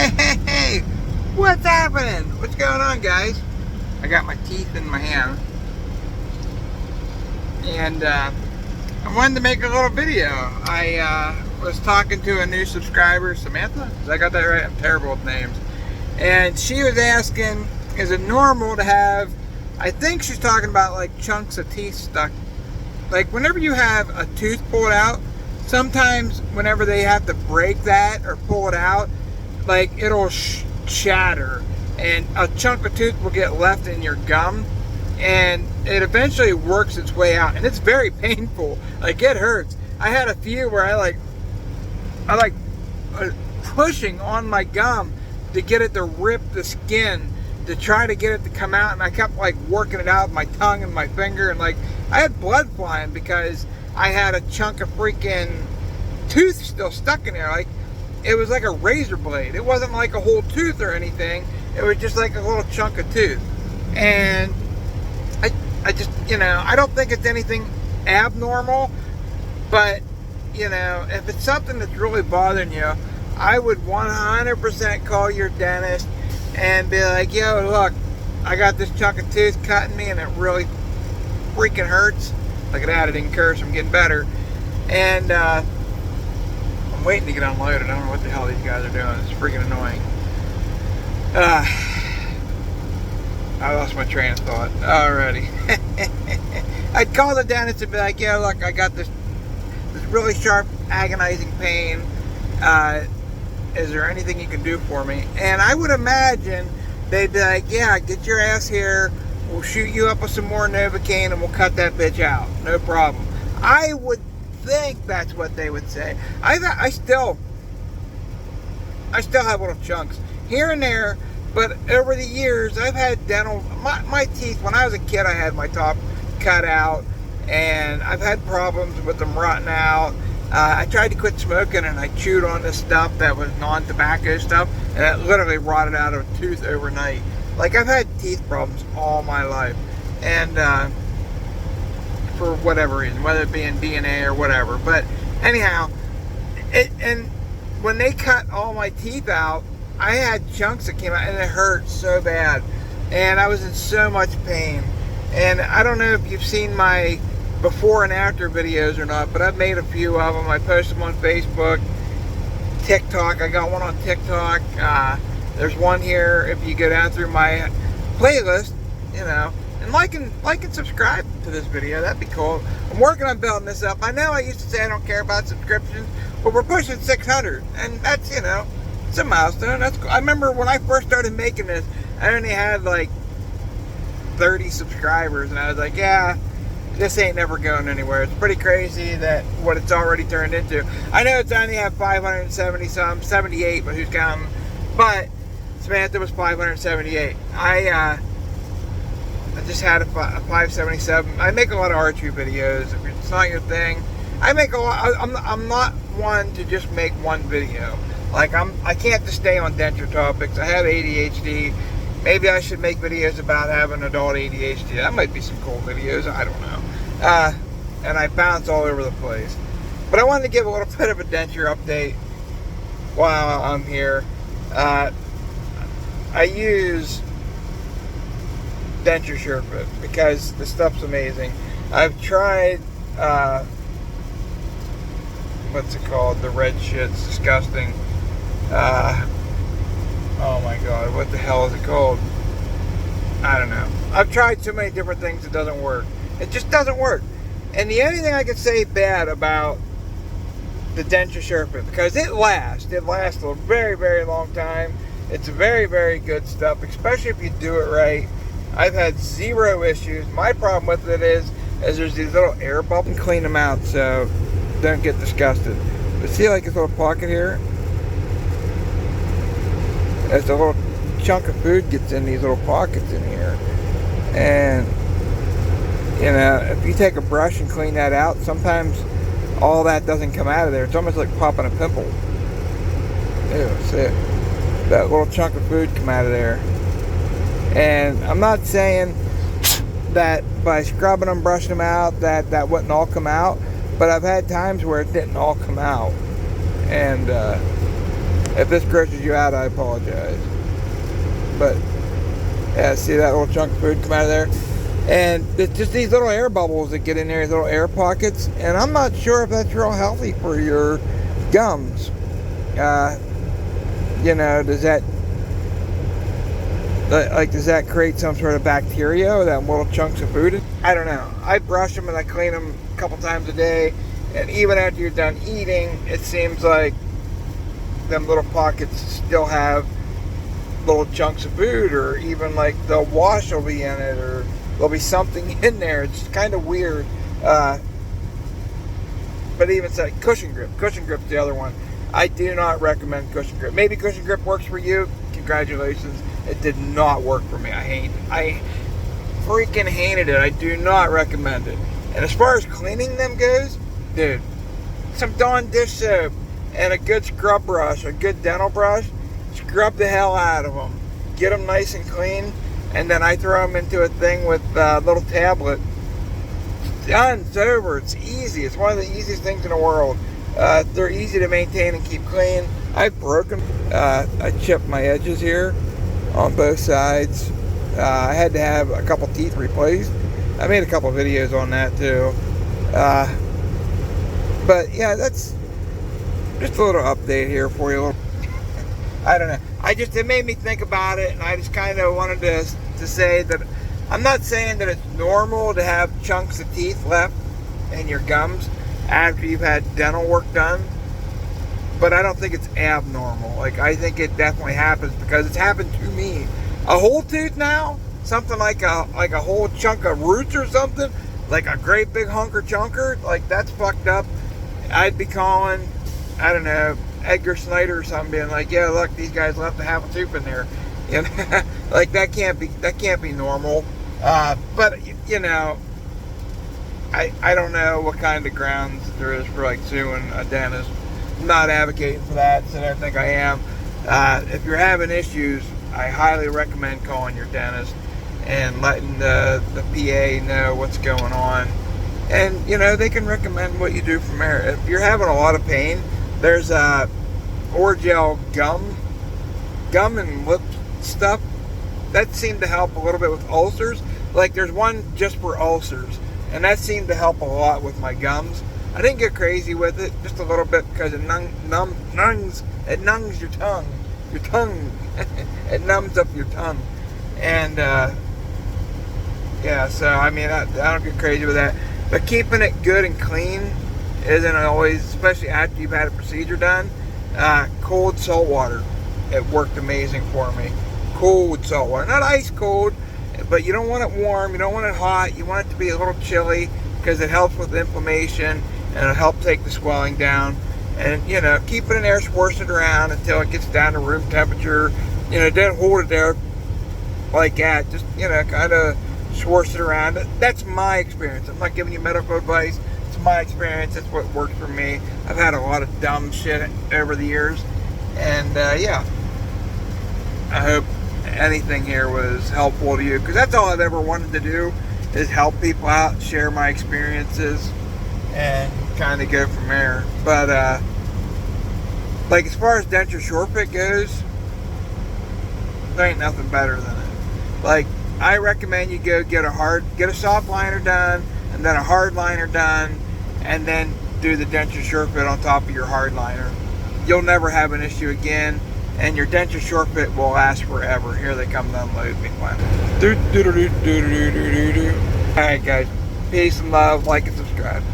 Hey, what's happening? What's going on, guys? I got my teeth in my hand, and I wanted to make a little video. I was talking to a new subscriber, Samantha. Did I got that right? I'm terrible with names. And she was asking, is it normal to have, I think she's talking about like chunks of teeth stuck. Like whenever you have a tooth pulled out, sometimes whenever they have to break that or pull it out, like it'll shatter and a chunk of tooth will get left in your gum, and it eventually works its way out, and it's very painful. Like it hurts. I had a few where I like pushing on my gum to get it to rip the skin to try to get it to come out, and I kept like working it out with my tongue and my finger, and like I had blood flying because I had a chunk of freaking tooth still stuck in there. Like it was like a razor blade. It wasn't like a whole tooth or anything. It was just like a little chunk of tooth. And I just, you know, I don't think it's anything abnormal, but, you know, if it's something that's really bothering you, I would 100% call your dentist and be like, yo, look, I got this chunk of tooth cutting me and it really freaking hurts. Look at that, it didn't curse, I'm getting better. And I'm waiting to get unloaded. I don't know what the hell these guys are doing. It's freaking annoying. I lost my train of thought already. I'd call the dentist and be like, yeah, look, I got this really sharp, agonizing pain. Is there anything you can do for me? And I would imagine they'd be like, yeah, get your ass here. We'll shoot you up with some more Novocaine and we'll cut that bitch out. No problem. I would think that's what they would say. I still have little chunks here and there, but over the years I've had dental, my teeth, when I was a kid I had my top cut out, and I've had problems with them rotting out. I tried to quit smoking and I chewed on this stuff that was non-tobacco stuff, and it literally rotted out of a tooth overnight. Like I've had teeth problems all my life, and for whatever reason, whether it be in DNA or whatever. But anyhow, and when they cut all my teeth out, I had chunks that came out and it hurt so bad, and I was in so much pain. And I don't know if you've seen my before and after videos or not, but I've made a few of them. I post them on Facebook, TikTok. I got one on TikTok. There's one here if you go down through my playlist, you know, and like and subscribe to this video. That'd be cool. I'm working on building this up. I know I used to say I don't care about subscriptions, but we're pushing 600, and that's, you know, it's a milestone. That's cool. I remember when I first started making this, I only had like 30 subscribers, and I was like, yeah, this ain't never going anywhere. It's pretty crazy that what it's already turned into. I know it's only have 570 some, 78, but who's counting? But Samantha was 578. I just had a 577. I make a lot of archery videos. If it's not your thing, I make a lot. I'm not one to just make one video. Like I can't just stay on denture topics. I have ADHD. Maybe I should make videos about having adult ADHD. That might be some cool videos. I don't know. And I bounce all over the place. But I wanted to give a little bit of a denture update while I'm here. I use DenSureFit because the stuff's amazing. I've tried, what's it called? The red shit. It's disgusting. Oh my god, what the hell is it called? I don't know. I've tried so many different things, it doesn't work. It just doesn't work. And the only thing I can say bad about the DenSureFit, because it lasts a very, very long time. It's very, very good stuff, especially if you do it right. I've had zero issues. My problem with it is there's these little air bubbles. Clean them out so don't get disgusted. But see, like this little pocket here? As a little chunk of food gets in these little pockets in here. And, you know, if you take a brush and clean that out, sometimes all that doesn't come out of there. It's almost like popping a pimple. Ew, see it? That little chunk of food come out of there. And I'm not saying that by scrubbing them, brushing them out, that wouldn't all come out, but I've had times where it didn't all come out. And If this grosses you out, I apologize. But yeah, see that little chunk of food come out of there? And it's just these little air bubbles that get in there, these little air pockets. And I'm not sure if that's real healthy for your gums. You know, does that create some sort of bacteria with that little chunks of food? I don't know. I brush them and I clean them a couple times a day. And even after you're done eating, it seems like them little pockets still have little chunks of food, or even like the wash will be in it, or there'll be something in there. It's kind of weird. But even so, cushion grip's the other one. I do not recommend cushion grip. Maybe cushion grip works for you. Congratulations. It did not work for me. I freaking hated it. I do not recommend it. And as far as cleaning them goes, dude, some Dawn dish soap and a good scrub brush, a good dental brush, scrub the hell out of them. Get them nice and clean, and then I throw them into a thing with a little tablet. It's done. It's over. It's easy. It's one of the easiest things in the world. They're easy to maintain and keep clean. I've broken. I chipped my edges here on both sides. I had to have a couple teeth replaced. I made a couple videos on that too. But yeah, that's just a little update here for you. I don't know. It made me think about it, and I just kind of wanted to say that I'm not saying that it's normal to have chunks of teeth left in your gums after you've had dental work done, but I don't think it's abnormal. Like, I think it definitely happens, because it's happened to me. A whole tooth now, something like a whole chunk of roots or something, like a great big hunker chunker, like that's fucked up. I'd be calling, I don't know, Edgar Snyder or something, being like, yeah, look, these guys left a half a tooth in there. You know, like that can't be normal. But you know, I don't know what kind of grounds there is for like suing a dentist. I'm not advocating for that, so I don't think I am. If you're having issues, I highly recommend calling your dentist and letting the PA know what's going on. And, you know, they can recommend what you do from there. If you're having a lot of pain, there's Orgel gum and lip stuff. That seemed to help a little bit with ulcers. Like, there's one just for ulcers, and that seemed to help a lot with my gums. I didn't get crazy with it, just a little bit, because it numbs your tongue. It numbs up your tongue. And, yeah, so, I mean, I don't get crazy with that. But keeping it good and clean isn't always, especially after you've had a procedure done. Cold salt water, it worked amazing for me. Cold salt water, not ice cold, but you don't want it warm, you don't want it hot, you want it to be a little chilly, because it helps with inflammation and it'll help take the swelling down. And, you know, keep it in there, swish it around until it gets down to room temperature. You know, don't hold it there like that, just, you know, kind of swish it around. That's my experience. I'm not giving you medical advice. It's my experience. That's what worked for me. I've had a lot of dumb shit over the years, and yeah, I hope anything here was helpful to you, because that's all I've ever wanted to do, is help people out, share my experiences, and kind of go from there. But like, as far as DentureFit goes, there ain't nothing better than it. Like, I recommend you go get a soft liner done, and then a hard liner done, and then do the DentureFit on top of your hard liner. You'll never have an issue again, and your DentureFit will last forever. Here they come to unload me. Alright guys, peace and love, like and subscribe.